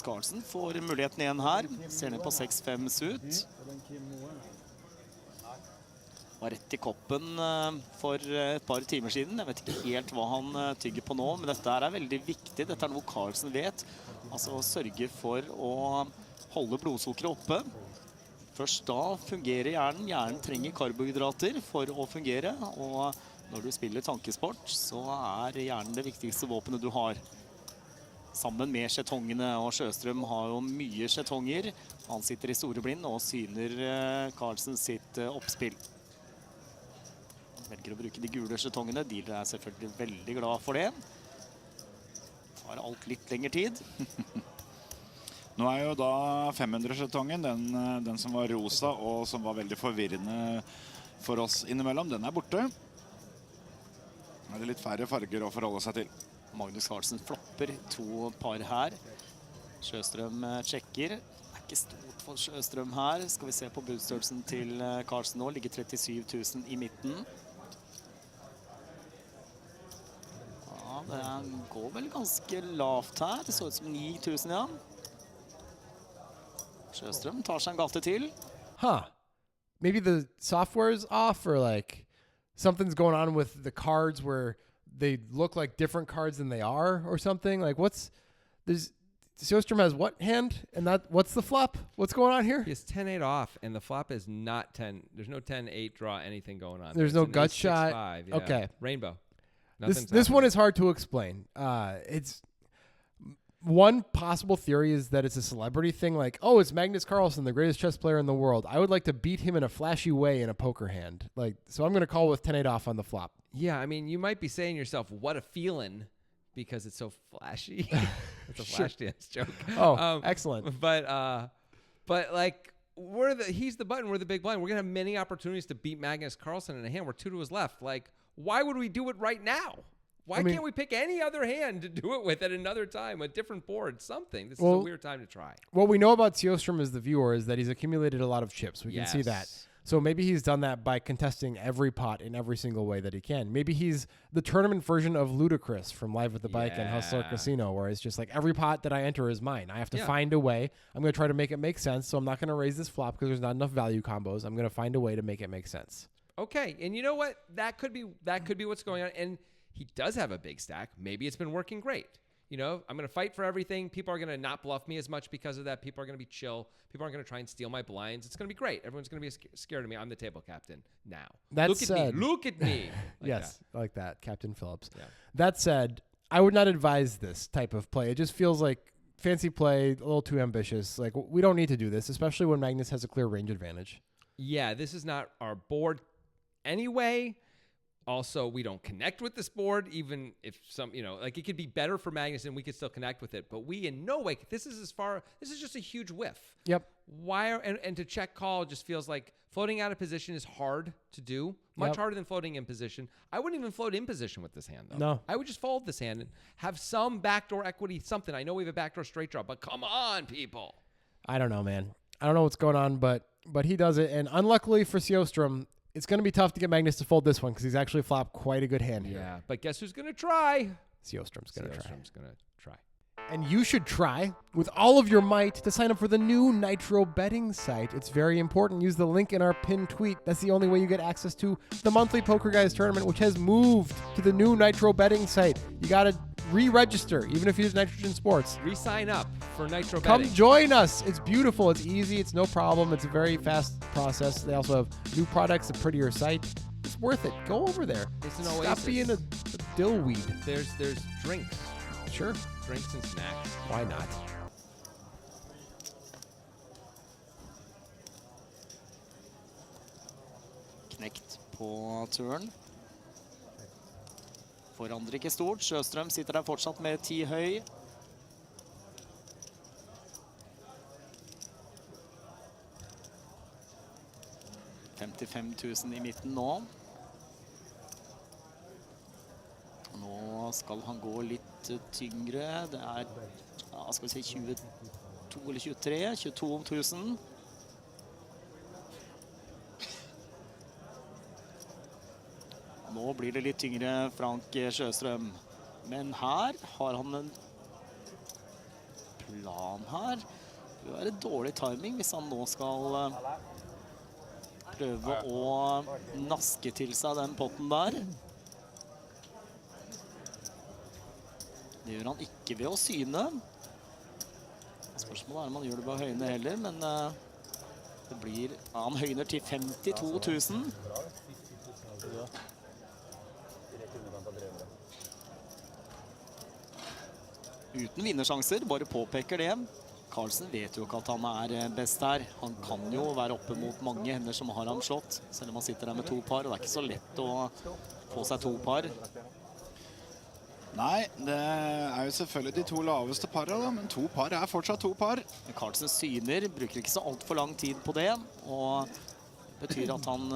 Carlsen får muligheten igjen her. Ser ned på 6-5 suit. Var rett i koppen for et par timer siden. Jeg vet ikke helt hva han tygger på nå, men dette er veldig viktig. Dette er noe Carlsen vet. Altså å sørge for å holde blodsukkeret oppe. Først da fungerer hjernen. Hjernen trenger karbohydrater for å fungere, og når du spiller tankesport, så er hjernen det viktigste våpenet du har. Sammen med skjetongene, og Sjøstrøm har jo mye skjetonger. Han sitter i store blind og syner Carlsen sitt oppspill. Velger å bruke de gule skjetongene. Dealer er selvfølgelig veldig glad for det. Tar alt litt lengre tid. Nå er jo da 500-skjetongen, den som var rosa og som var veldig forvirrende for oss innimellom, den er borte. Nå er det litt færre farger å forholde seg til. Magnus Carlsen flopper 2 par her. Sjøstrøm sjekker. Det er ikke stort for Sjøstrøm her. Skal vi se på budstørrelsen til Carlsen nå. Ligger 37 000 i midten. Ja, det går vel ganske lavt her. Det så ut som 9 000, ja. Sjøstrøm tar seg en gate til. Huh. Maybe the software is off, or like something's going on with the cards where they look like different cards than they are, or something. Like Sjøstrøm has what hand? And what's the flop? What's going on here? He has 10-8 off, and the flop is not 10. There's no 10-8 draw anything going on. There's no gut shot. 6-5, yeah. Okay. Rainbow. This one is hard to explain. It's one possible theory is that it's a celebrity thing. Like, oh, it's Magnus Carlsen, the greatest chess player in the world. I would like to beat him in a flashy way in a poker hand. Like, so I'm going to call with 10-8 off on the flop. Yeah, I mean, you might be saying to yourself, what a feeling, because it's so flashy. It's a flash dance joke. Oh, excellent. But like, he's the button, we're the big blind. We're going to have many opportunities to beat Magnus Carlsen in a hand. We're 2 to his left. Like, why would we do it right now? Why can't we pick any other hand to do it with at another time, a different board, something? This is a weird time to try. What we know about Sjøstrøm as the viewer is that he's accumulated a lot of chips. We can see that. So maybe he's done that by contesting every pot in every single way that he can. Maybe he's the tournament version of Ludacris from Live at the Bike and Hustler Casino, where it's just like every pot that I enter is mine. I have to find a way. I'm going to try to make it make sense, so I'm not going to raise this flop because there's not enough value combos. I'm going to find a way to make it make sense. Okay, and you know what? That could be what's going on. And he does have a big stack. Maybe it's been working great. You know, I'm going to fight for everything. People are going to not bluff me as much because of that. People are going to be chill. People aren't going to try and steal my blinds. It's going to be great. Everyone's going to be scared of me. I'm the table captain now. Look at me. Look at me. Like yes, that. Like that, Captain Phillips. Yeah. That said, I would not advise this type of play. It just feels like fancy play, a little too ambitious. Like, we don't need to do this, especially when Magnus has a clear range advantage. Yeah, this is not our board anyway. Also, we don't connect with this board, even if like it could be better for Magnus and we could still connect with it. But we in no way, this is just a huge whiff. Yep. And to check call just feels like floating out of position is hard to do. Much harder than floating in position. I wouldn't even float in position with this hand, though. No. I would just fold this hand and have some backdoor equity, something. I know we have a backdoor straight draw, but come on, people. I don't know, man. I don't know what's going on, but he does it. And unluckily for Sjøstrøm, it's going to be tough to get Magnus to fold this one because he's actually flopped quite a good hand here. Yeah, but guess who's going to try? Sjøstrøm's going to try. Sjøstrøm's going to try. And you should try with all of your might to sign up for the new Nitro betting site. It's very important. Use the link in our pinned tweet. That's the only way you get access to the monthly Poker Guys tournament, which has moved to the new Nitro betting site. You got to re-register, even if you use Nitrogen Sports. Re-sign up for Nitro Come betting. join us. It's beautiful. It's easy. It's no problem. It's a very fast process. They also have new products, a prettier site. It's worth it. Go over there. It's an Stop oasis. being a dillweed. There's drinks. Sure. Drinks and snacks. Why not? Knekt på turen. Forandrer ikke stort. Sjøstrøm sitter der fortsatt med 10 høy. $55,000 i midten nå. Nå skal han gå litt tyngre. Det er, skal vi si 22 eller 23, 22 000. Nå blir det litt tyngre Frank Sjøstrøm. Men her har han en plan her. Det vil være dårlig timing hvis han nå skal prøve å naske til seg den potten der. Det gjør han ikke ved å syne. Spørsmålet er om han gjør det ved å høyne heller, men det blir, han høyner til 52 000. Uten vinnersjanser, bare påpeker det. Carlsen vet jo ikke at han er best her. Han kan jo være oppe mot mange hender som har ham slått, selv om han sitter der med 2 par, og det er ikke så lett å få seg 2 par. Nei, det er jo selvfølgelig de 2 laveste parene, da, men 2 par er fortsatt 2 par. Carlsen syner, bruker ikke så alt for lang tid på det, og det betyr at han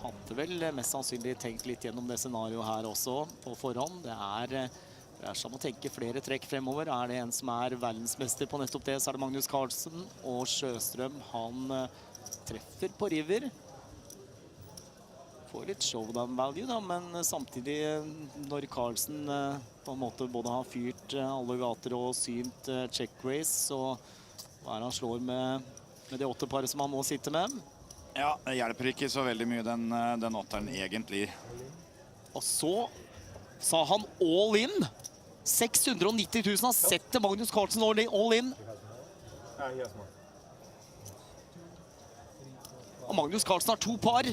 hadde vel mest sannsynlig tenkt litt gjennom det scenarioet her også på forhånd. Det er som å tenke flere trekk fremover. Er det en som er verdensmester på nettopp det, så er det Magnus Carlsen, og Sjøstrøm, han treffer på river. Får litt showdown value da, men samtidig når Carlsen på en måte både har fyrt alle gater og synt check race, så hva er det han slår med det 8-paret som han nå sitter med? Ja, det hjelper ikke så veldig mye den 8-eren egentlig. Og så sa han all in. 690 000 har sett til Magnus Carlsen all in. Og Magnus Carlsen har 2 par.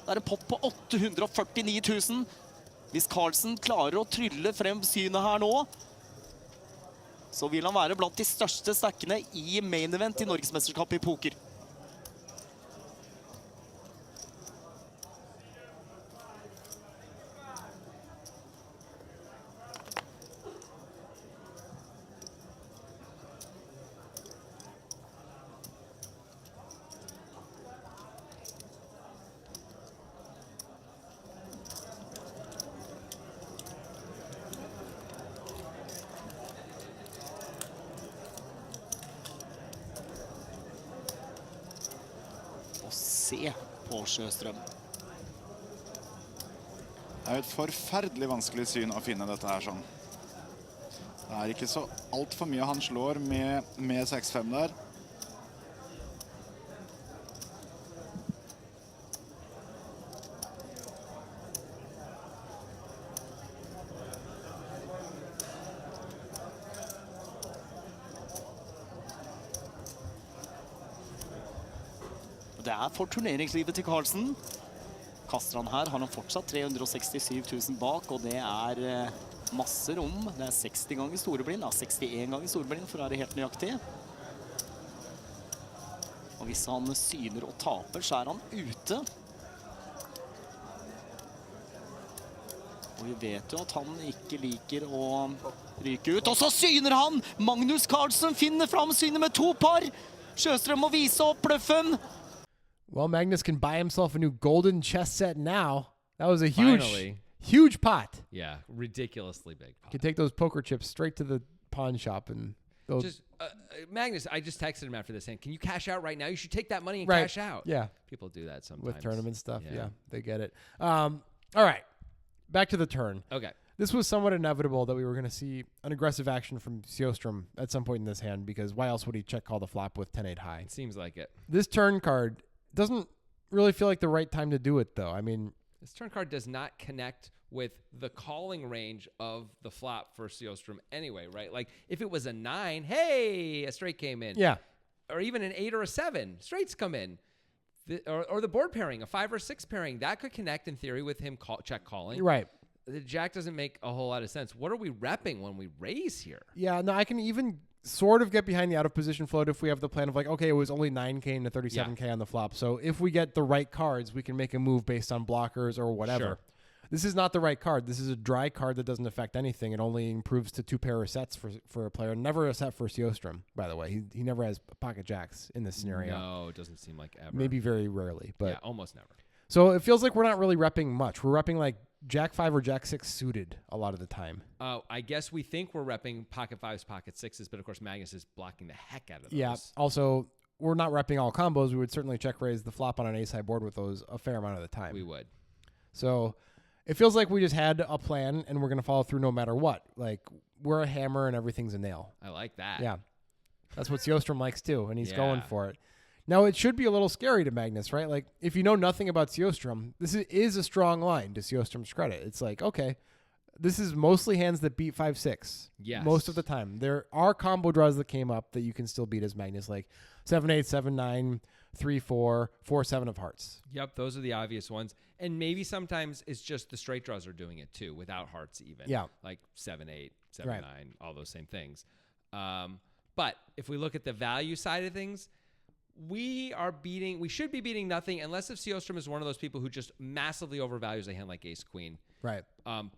Det er en pott på 849 000. Hvis Carlsen klarer å trylle frem synet her nå, så vil han være blant de største stackene i main event i Norgesmesterskapet i poker. Se på Sjøstrøm. Det er jo et forferdelig vanskelig syn å finne dette her sånn. Det er ikke så alt for mye han slår med 6-5 der. Det er for turneringslivet til Carlsen. Kaster han her, har han fortsatt 367 000 bak, og det er masse rom. Det er 60 ganger storeblind, ja, 61 ganger storeblind, for å være helt nøyaktig. Og hvis han syner og taper, så er han ute. Og vi vet jo at han ikke liker å ryke ut. Og så syner han! Magnus Carlsen finner fram synet med 2 par! Sjøstrøm må vise opp bløffen! Well, Magnus can buy himself a new golden chess set now. That was a Finally. huge pot. Yeah, ridiculously big pot. You can take those poker chips straight to the pawn shop and those. Just Magnus, I just texted him after this saying, "Can you cash out right now? You should take that money and Right. cash out." Yeah, People do that sometimes with tournament stuff. Yeah. Yeah, they get it. All right, back to the turn. Okay. This was somewhat inevitable that we were going to see an aggressive action from Sjøstrøm at some point in this hand, because why else would he check call the flop with 10-8 high? It seems like it. This turn card doesn't really feel like the right time to do it, though. I mean, This turn card does not connect with the calling range of the flop for Sjøstrøm anyway, right? Like if it was a 9, hey, a straight came in. yeah, Or even an 8 or a 7, straights come in. Or the board pairing, a 5 or 6 pairing, that could connect in theory with him check calling. right. The jack doesn't make a whole lot of sense. What are we repping when we raise here? Yeah, no, I can even sort of get behind the out of position float if we have the plan of like, okay, it was only 9K and 37K on the flop. So if we get the right cards, we can make a move based on blockers or whatever. Sure. This is not the right card. This is a dry card that doesn't affect anything. It only improves to 2 pair of sets for a player. Never a set for Sjøstrøm, by the way. He never has pocket jacks in this scenario. No, it doesn't seem like ever. Maybe very rarely, but yeah, almost never. so it feels like we're not really repping much. We're repping like Jack 5 or Jack 6 suited a lot of the time. I guess we think we're repping pocket 5s, pocket 6s, but of course Magnus is blocking the heck out of those. Yeah. Also, we're not repping all combos. We would certainly check raise the flop on an ace high board with those a fair amount of the time. We would. So It feels like we just had a plan and we're going to follow through no matter what. Like, we're a hammer and everything's a nail. I like that. Yeah. That's what Sjostrom likes too, and he's Yeah. going for it. Now, it should be a little scary to Magnus, right? Like, if you know nothing about Sjostrom, this is a strong line to Sjostrom's credit. It's like, okay, this is mostly hands that beat 5-6. Yes. Most of the time. There are combo draws that came up that you can still beat as Magnus, like 7-8, 7-9, 3-4, 4-7 of hearts. Yep, those are the obvious ones. And maybe sometimes it's just the straight draws are doing it too, without hearts even. Yeah. Like 7-8, 7-9, Right. all those same things. But if we look at the value side of things, we should be beating nothing unless if Sjostrom is one of those people who just massively overvalues a hand like ace queen Right.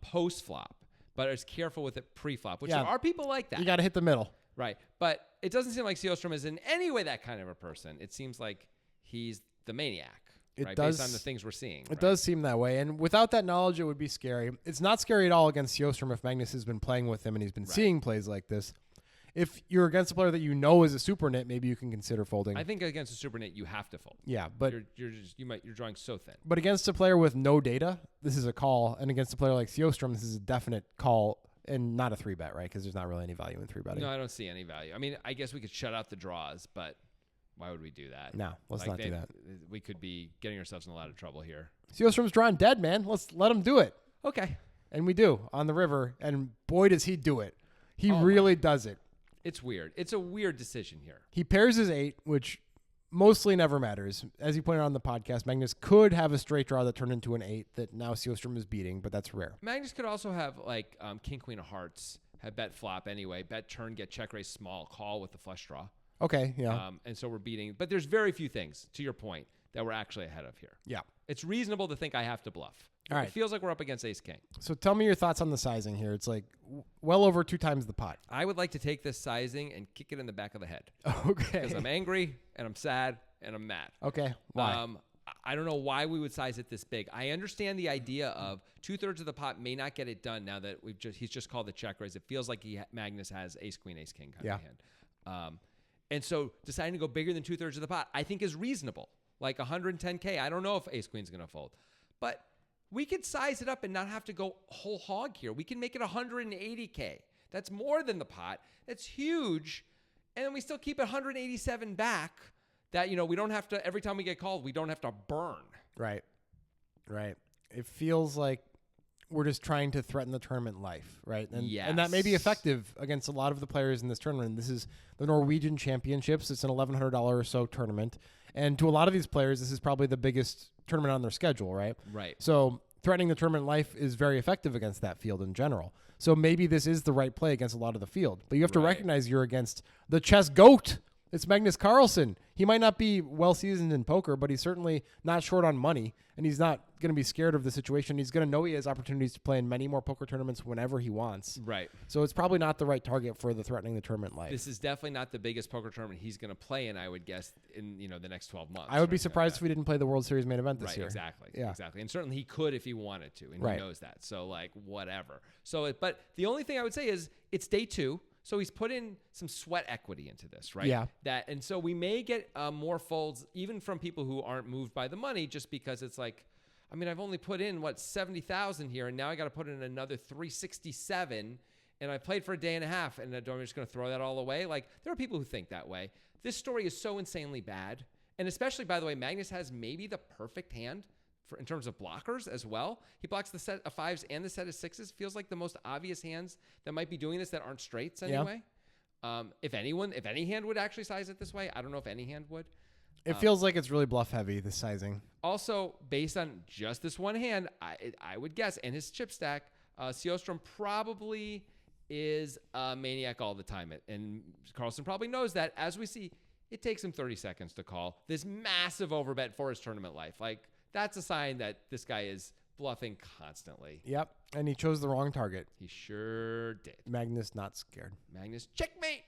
post flop, but is careful with it pre flop, which Yeah. there are people like that. You got to hit the middle. Right. But it doesn't seem like Sjostrom is in any way that kind of a person. It seems like he's the maniac. It right? does- Based on the things we're seeing. It does seem that way. And without that knowledge, it would be scary. It's not scary at all against Sjostrom if Magnus has been playing with him and he's been seeing plays like this. If you're against a player that you know is a super nit, maybe you can consider folding. I think against a super nit, you have to fold. Yeah, but You're drawing so thin. but against a player with no data, this is a call. And against a player like Sjostrom, this is a definite call and not a 3-bet, right? Because there's not really any value in 3-betting. No, I don't see any value. I mean, I guess we could shut out the draws, but why would we do that? No, let's not do that. We could be getting ourselves in a lot of trouble here. Sjostrom's drawing dead, man. Let's let him do it. Okay. And we do on the river. And boy, does he do it. He Oh really does it. It's weird. It's a weird decision here. He pairs his 8, which mostly never matters. As you pointed out on the podcast, Magnus could have a straight draw that turned into an 8 that now Sjostrom is beating, but that's rare. Magnus could also have like king, queen of hearts, have bet flop anyway, bet turn, get check raise small, call with the flush draw. Okay, yeah. And so we're beating. But there's very few things, to your point, that we're actually ahead of here. Yeah. It's reasonable to think I have to bluff. All right. It feels like we're up against ace king. So tell me your thoughts on the sizing here. It's like well over 2 times the pot. I would like to take this sizing and kick it in the back of the head. Okay. Because I'm angry and I'm sad and I'm mad. Okay. Why? I don't know why we would size it this big. I understand the idea of 2/3 of the pot may not get it done now that he's just called the check raise. It feels like Magnus has ace queen, ace king kind of hand. And so deciding to go bigger than 2/3 of the pot, I think is reasonable. Like 110K. I don't know if ace queen's going to fold, but we could size it up and not have to go whole hog here. We can make it 180K. That's more than the pot. That's huge. And then we still keep 187 back that, we don't have to, every time we get called, we don't have to burn. Right. It feels like we're just trying to threaten the tournament life, right? And that may be effective against a lot of the players in this tournament. This is the Norwegian Championships. It's an $1,100 or so tournament. And to a lot of these players, this is probably the biggest tournament on their schedule, right? Right. So threatening the tournament life is very effective against that field in general. So maybe this is the right play against a lot of the field. But you have to recognize you're against the chess GOAT. It's Magnus Carlsen. He might not be well-seasoned in poker, but he's certainly not short on money, and he's not going to be scared of the situation. He's going to know he has opportunities to play in many more poker tournaments whenever he wants. Right. So it's probably not the right target for the threatening the tournament life. This is definitely not the biggest poker tournament he's going to play in, I would guess, in the next 12 months. I would be surprised if we didn't play the World Series main event this year. Exactly. Yeah. Exactly. And certainly he could if he wanted to, and he knows that. So, whatever. So, but the only thing I would say is it's day 2. So he's put in some sweat equity into this, right? Yeah. And so we may get more folds even from people who aren't moved by the money, just because it's like, I mean, I've only put in 70,000 here, and now I got to put in another 367, and I played for a day and a half, and I'm just going to throw that all away. Like, there are people who think that way. This story is so insanely bad, and especially, by the way, Magnus has maybe the perfect hand in terms of blockers as well. He blocks the set of 5s and the set of 6s. Feels like the most obvious hands that might be doing this that aren't straights anyway. If any hand would actually size it this way, I don't know if any hand would. It feels like it's really bluff heavy, the sizing. Also, based on just this one hand, I would guess, and his chip stack, Sjostrom probably is a maniac all the time. And Carlsen probably knows that. As we see, it takes him 30 seconds to call this massive overbet for his tournament life. Like, that's a sign that this guy is bluffing constantly. Yep, and he chose the wrong target. He sure did. Magnus not scared. Magnus, checkmate.